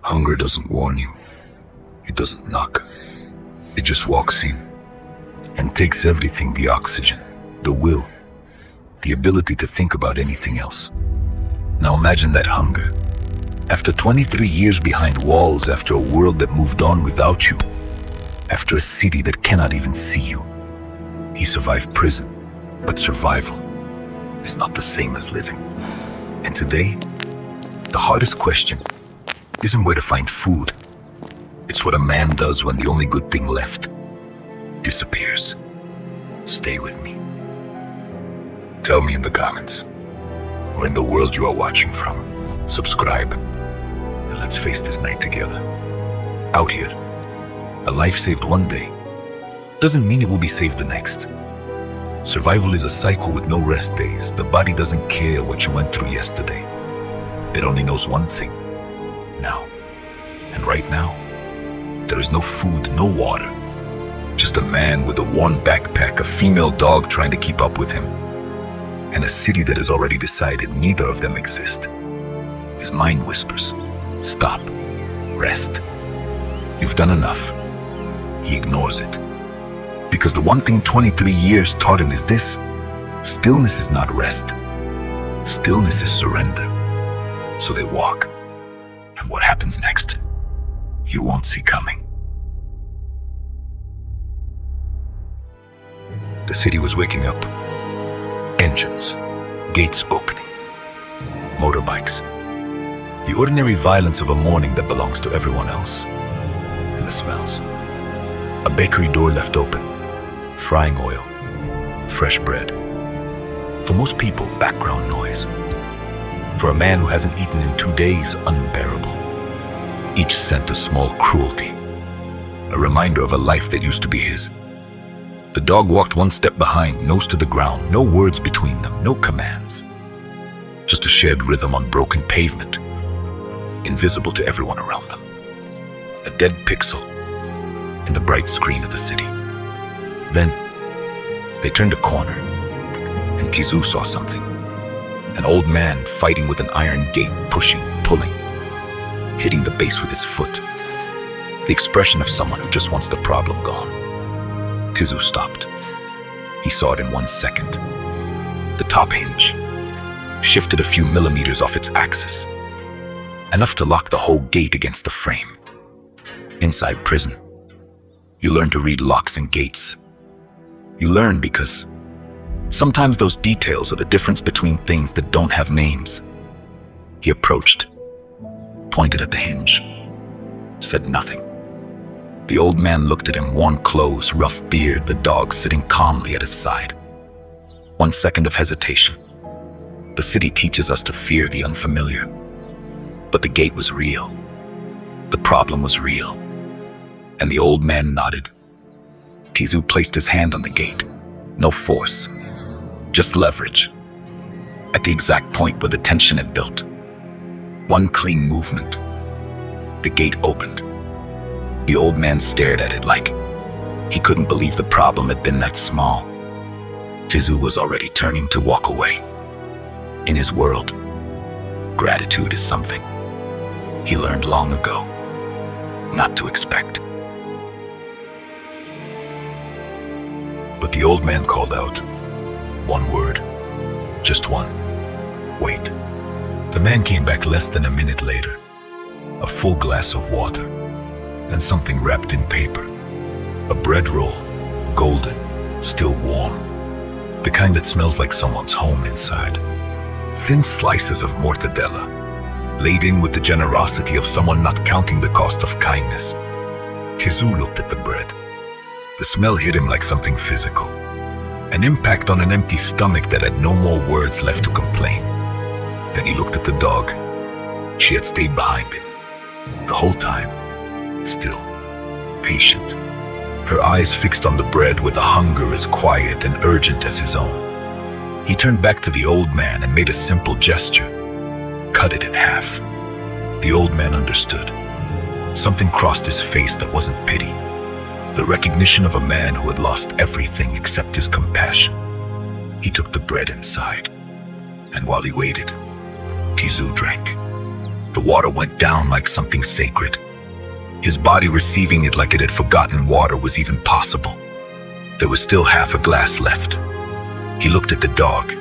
Hunger doesn't warn you. It doesn't knock. It just walks in and takes everything: the oxygen, the will, the ability to think about anything else. Now imagine that hunger. After 23 years behind walls, after a world that moved on without you, after a city that cannot even see you, he survived prison. But survival is not the same as living. And today, the hardest question isn't where to find food. It's what a man does when the only good thing left disappears. Stay with me. Tell me in the comments, or in the world you are watching from. Subscribe, and let's face this night together. Out here, a life saved one day doesn't mean it will be saved the next. Survival is a cycle with no rest days. The body doesn't care what you went through yesterday. It only knows one thing: now. And right now, there is no food, no water. Just a man with a worn backpack, a female dog trying to keep up with him, and a city that has already decided neither of them exist. His mind whispers, stop, rest. You've done enough. He ignores it. Because the one thing 23 years taught him is this: stillness is not rest. Stillness is surrender. So they walk. And what happens next, you won't see coming. The city was waking up. Engines, gates opening, motorbikes. The ordinary violence of a morning that belongs to everyone else. And the smells. A bakery door left open. Frying oil, fresh bread. For most people, background noise. For a man who hasn't eaten in 2 days, unbearable. Each scent a small cruelty, a reminder of a life that used to be his. The dog walked one step behind, nose to the ground, no words between them, no commands. Just a shared rhythm on broken pavement, invisible to everyone around them. A dead pixel in the bright screen of the city. Then, they turned a corner, and Tizú saw something. An old man fighting with an iron gate, pushing, pulling, hitting the base with his foot. The expression of someone who just wants the problem gone. Tizú stopped. He saw it in 1 second. The top hinge shifted a few millimeters off its axis, enough to lock the whole gate against the frame. Inside prison, you learn to read locks and gates. You learn because sometimes those details are the difference between things that don't have names. He approached, pointed at the hinge, said nothing. The old man looked at him, worn clothes, rough beard, the dog sitting calmly at his side. 1 second of hesitation. The city teaches us to fear the unfamiliar. But the gate was real. The problem was real. And the old man nodded. Tizú placed his hand on the gate. No force, just leverage. At the exact point where the tension had built. One clean movement. The gate opened. The old man stared at it like he couldn't believe the problem had been that small. Tizú was already turning to walk away. In his world, gratitude is something he learned long ago not to expect. But the old man called out. One word. Just one. Wait. The man came back less than a minute later. A full glass of water. And something wrapped in paper. A bread roll. Golden. Still warm. The kind that smells like someone's home inside. Thin slices of mortadella. Laid in with the generosity of someone not counting the cost of kindness. Tizú looked at the bread. The smell hit him like something physical. An impact on an empty stomach that had no more words left to complain. Then he looked at the dog. She had stayed behind him. The whole time. Still. Patient. Her eyes fixed on the bread with a hunger as quiet and urgent as his own. He turned back to the old man and made a simple gesture. Cut it in half. The old man understood. Something crossed his face that wasn't pity. The recognition of a man who had lost everything except his compassion. He took the bread inside, and while he waited, Tizú drank. The water went down like something sacred, his body receiving it like it had forgotten water was even possible. There was still half a glass left. He looked at the dog.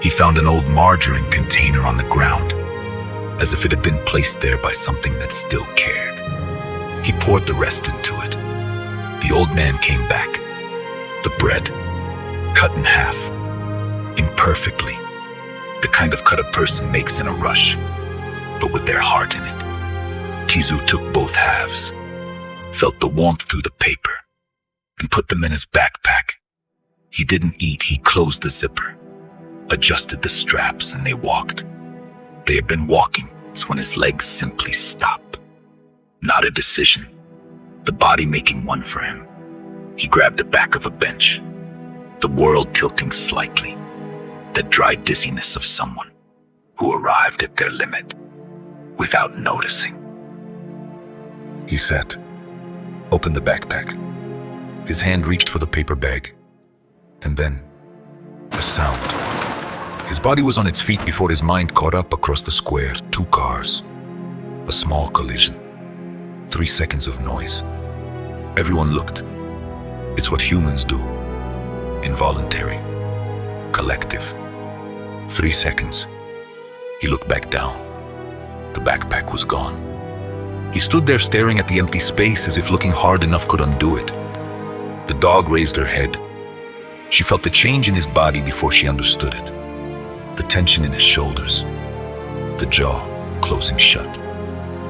He found an old margarine container on the ground, as if it had been placed there by something that still cared. He poured the rest into it. The old man came back. The bread, cut in half, imperfectly, the kind of cut a person makes in a rush, but with their heart in it. Tizu took both halves, felt the warmth through the paper, and put them in his backpack. He didn't eat, he closed the zipper, adjusted the straps, and they walked. They had been walking when his legs simply stopped. Not a decision, the body making one for him. He grabbed the back of a bench, the world tilting slightly, the dry dizziness of someone who arrived at their limit without noticing. He sat, opened the backpack. His hand reached for the paper bag, and then a sound. His body was on its feet before his mind caught up across the square. 2 cars, a small collision, 3 seconds of noise. Everyone looked. It's what humans do. Involuntary, collective. 3 seconds. He looked back down. The backpack was gone. He stood there staring at the empty space as if looking hard enough could undo it. The dog raised her head. She felt the change in his body before she understood it. The tension in his shoulders, the jaw closing shut.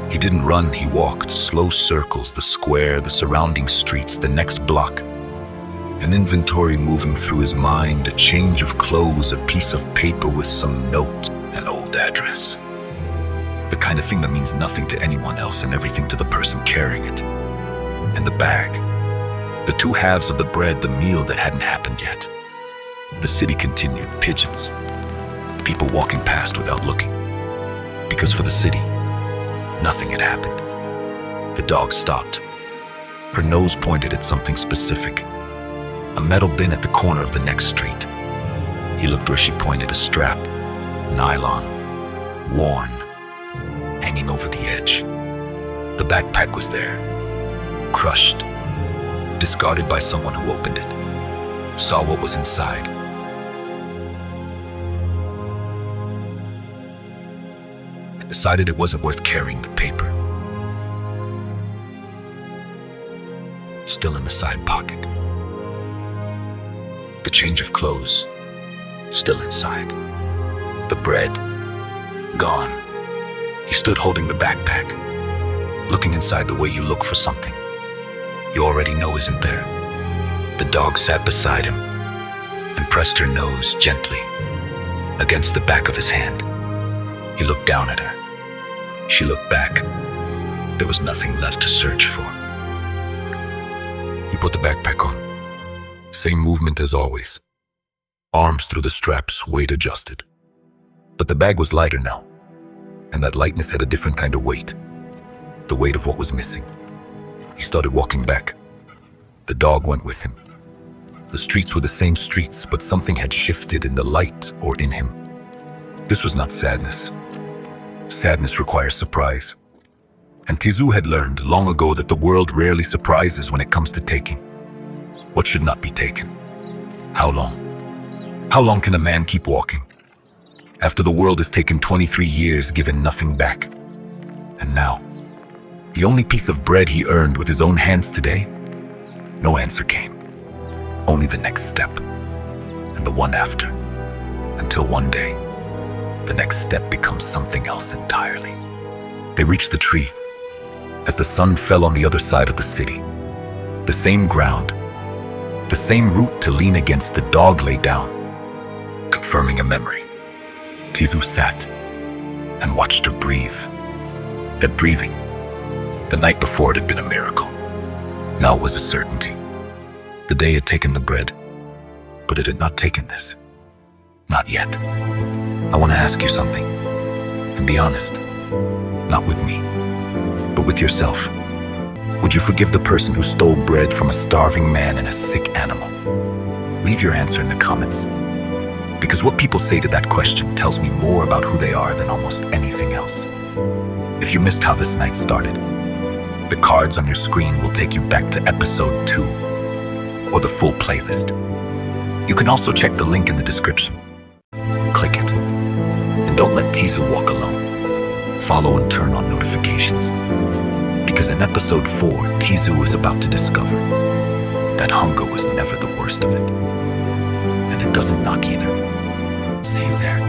He didn't run, he walked, slow circles, the square, the surrounding streets, the next block. An inventory moving through his mind, a change of clothes, a piece of paper with some note, an old address. The kind of thing that means nothing to anyone else and everything to the person carrying it. And the bag, the 2 halves of the bread, the meal that hadn't happened yet. The city continued, pigeons, people walking past without looking. Because for the city, nothing had happened. The dog stopped. Her nose pointed at something specific. A metal bin at the corner of the next street. He looked where she pointed, a strap, nylon, worn, hanging over the edge. The backpack was there, crushed, discarded by someone who opened it, saw what was inside. And decided it wasn't worth carrying the paper. Still in the side pocket. The change of clothes, still inside. The bread, gone. He stood holding the backpack, looking inside the way you look for something you already know isn't there. The dog sat beside him and pressed her nose gently against the back of his hand. He looked down at her. She looked back. There was nothing left to search for. He put the backpack on. Same movement as always. Arms through the straps, weight adjusted. But the bag was lighter now, and that lightness had a different kind of weight. The weight of what was missing. He started walking back. The dog went with him. The streets were the same streets, but something had shifted in the light or in him. This was not sadness. Sadness requires surprise. And Tizú had learned long ago that the world rarely surprises when it comes to taking what should not be taken. How long? How long can a man keep walking? After the world has taken 23 years, given nothing back. And now, the only piece of bread he earned with his own hands today, no answer came. Only the next step, and the one after. Until one day, the next step becomes something else entirely. They reached the tree. As the sun fell on the other side of the city, the same ground, the same root to lean against, the dog lay down, confirming a memory. Tizú sat and watched her breathe. That breathing, the night before it had been a miracle. Now it was a certainty. The day had taken the bread, but it had not taken this. Not yet. I want to ask you something, and be honest. Not with me, but with yourself. Would you forgive the person who stole bread from a starving man and a sick animal? Leave your answer in the comments. Because what people say to that question tells me more about who they are than almost anything else. If you missed how this night started, the cards on your screen will take you back to episode 2, or the full playlist. You can also check the link in the description. Click it, and don't let Tizu walk alone. Follow and turn on notifications, because in episode 4, Tizu is about to discover that hunger was never the worst of it, and it doesn't knock either. See you there.